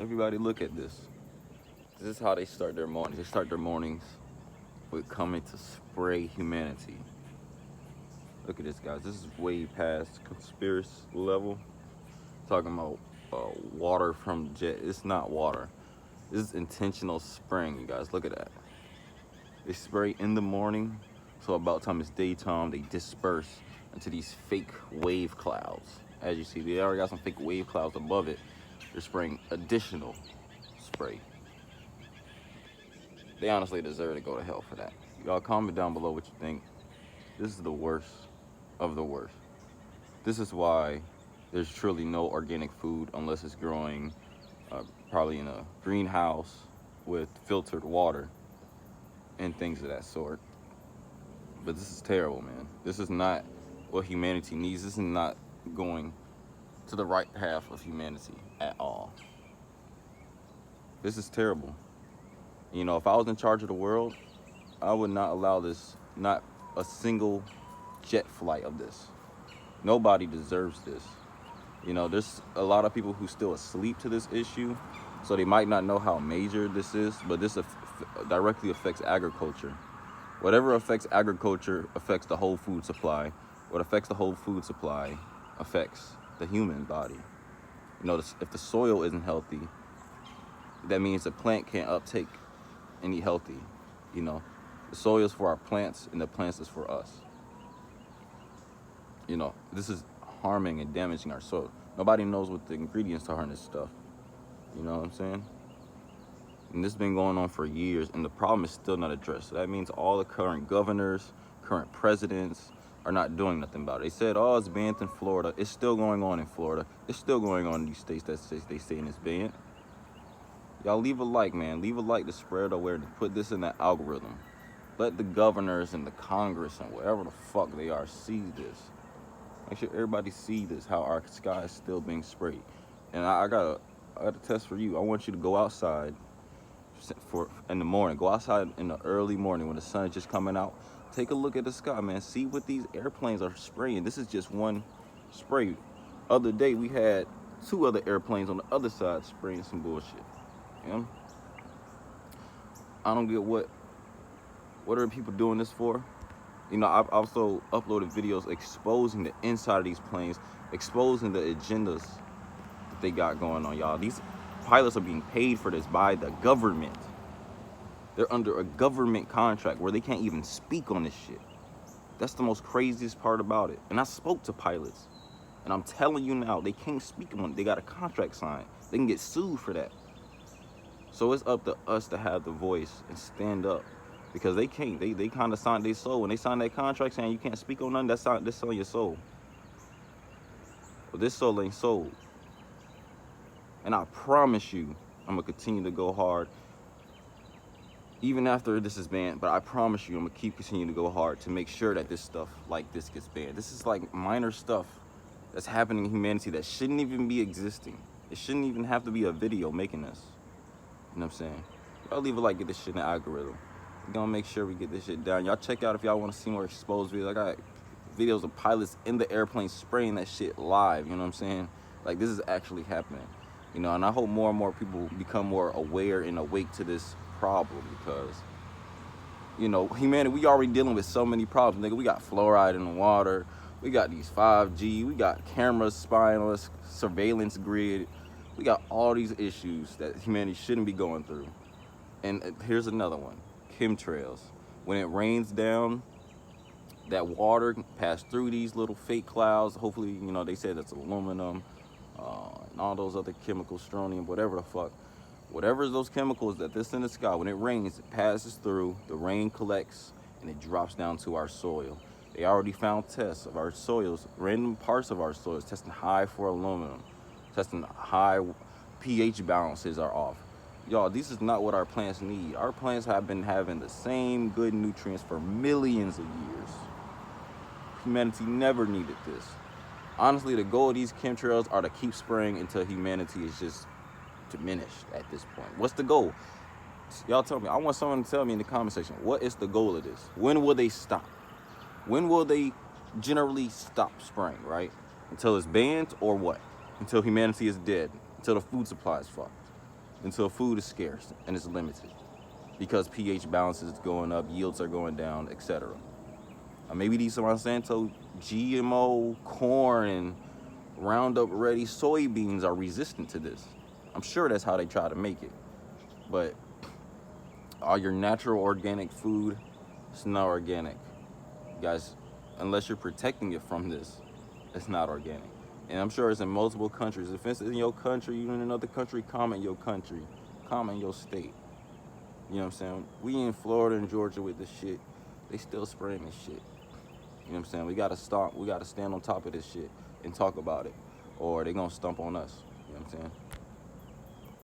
Everybody look at this. This is how they start their mornings. They start their mornings with coming to spray humanity. Look at this, guys. This is way past conspiracy level. Talking about water from jet. It's not water. This is intentional spraying, you guys. Look at that. They spray in the morning, so about time it's daytime, they disperse into these fake wave clouds. As you see, they already got some fake wave clouds above it. They're spraying additional spray. They honestly deserve to go to hell for that. Y'all comment down below what you think. This is the worst of the worst. This is why there's truly no organic food unless it's growing probably in a greenhouse with filtered water and things of that sort. But this is terrible, man. This is not what humanity needs. This is not going to the right path of humanity at all. This is terrible. You know, if I was in charge of the world, I would not allow this, not a single jet flight of this. Nobody deserves this. You know, there's a lot of people who still asleep to this issue, so they might not know how major this is, but this directly affects agriculture. Whatever affects agriculture affects the whole food supply. What affects the whole food supply affects the human body. You know, if the soil isn't healthy, that means the plant can't uptake any healthy. You know, the soil is for our plants and the plants is for us. You know, this is harming and damaging our soil. Nobody knows what the ingredients are in this stuff. You know what I'm saying? And this has been going on for years, and the problem is still not addressed. So that means all the current governors, current presidents are not doing nothing about it. They said, oh, it's banned in Florida. It's still going on in Florida. It's still going on in these states that they say it's banned. Y'all leave a like, man. Leave a like to spread awareness. Put this in the algorithm. Let the governors and the Congress and whatever the fuck they are see this. Make sure everybody see this, how our sky is still being sprayed. And I got a test for you. I want you to go outside in the morning. Go outside in the early morning when the sun is just coming out. Take a look at the sky, man. See what these airplanes are spraying. This is just one spray. Other day we had 2 other airplanes on the other side spraying some bullshit. You know? I don't get what are people doing this for? You know, I've also uploaded videos exposing the inside of these planes, exposing the agendas that they got going on, y'all. These pilots are being paid for this by the government. They're under a government contract where they can't even speak on this shit. That's the most craziest part about it. And I spoke to pilots, and I'm telling you now, they can't speak on it. They got a contract signed. They can get sued for that. So it's up to us to have the voice and stand up, because they can't. They kind of signed their soul. When they signed that contract saying you can't speak on nothing, that's selling your soul. But this soul ain't sold. And I promise you, I'm going to continue to go hard even after this is banned. But I promise you, I'm going to continue to go hard to make sure that this stuff like this gets banned. This is like minor stuff that's happening in humanity that shouldn't even be existing. It shouldn't even have to be a video making this. You know what I'm saying? Y'all leave a like, get this shit in the algorithm. We're going to make sure we get this shit down. Y'all check out if y'all want to see more exposed videos. I got videos of pilots in the airplane spraying that shit live. You know what I'm saying? Like, this is actually happening. You know, and I hope more and more people become more aware and awake to this problem, because, you know, humanity, we already dealing with so many problems, nigga. We got fluoride in the water. We got these 5G. We got cameras spying on us, surveillance grid. We got all these issues that humanity shouldn't be going through. And here's another one, chemtrails. When it rains down, that water pass through these little fake clouds. Hopefully, you know, they said it's aluminum, and all those other chemicals, strontium, whatever the fuck. Whatever is those chemicals that's in the sky, when it rains, it passes through, the rain collects, and it drops down to our soil. They already found tests of our soils, random parts of our soils, testing high for aluminum, testing high pH balances are off. Y'all, this is not what our plants need. Our plants have been having the same good nutrients for millions of years. Humanity never needed this. Honestly, the goal of these chemtrails are to keep spraying until humanity is just diminished at this point. What's the goal? Y'all tell me. I want someone to tell me in the comment section, what is the goal of this? When will they stop? When will they generally stop spraying, right? Until it's banned, or what? Until humanity is dead, until the food supply is fucked. until food is scarce and it's limited because pH balance is going up, yields are going down, etc. Maybe these Monsanto GMO corn and Roundup Ready soybeans are resistant to this. I'm sure that's how they try to make it. But all your natural organic food, it's not organic. Guys, unless you're protecting it from this, it's not organic. And I'm sure it's in multiple countries. If it's in your country, you in another country, comment your country, comment your state. You know what I'm saying? We in Florida and Georgia with this shit. They still spraying this shit. You know what I'm saying? We gotta stop. We gotta stand on top of this shit and talk about it, or they gonna stump on us. You know what I'm saying?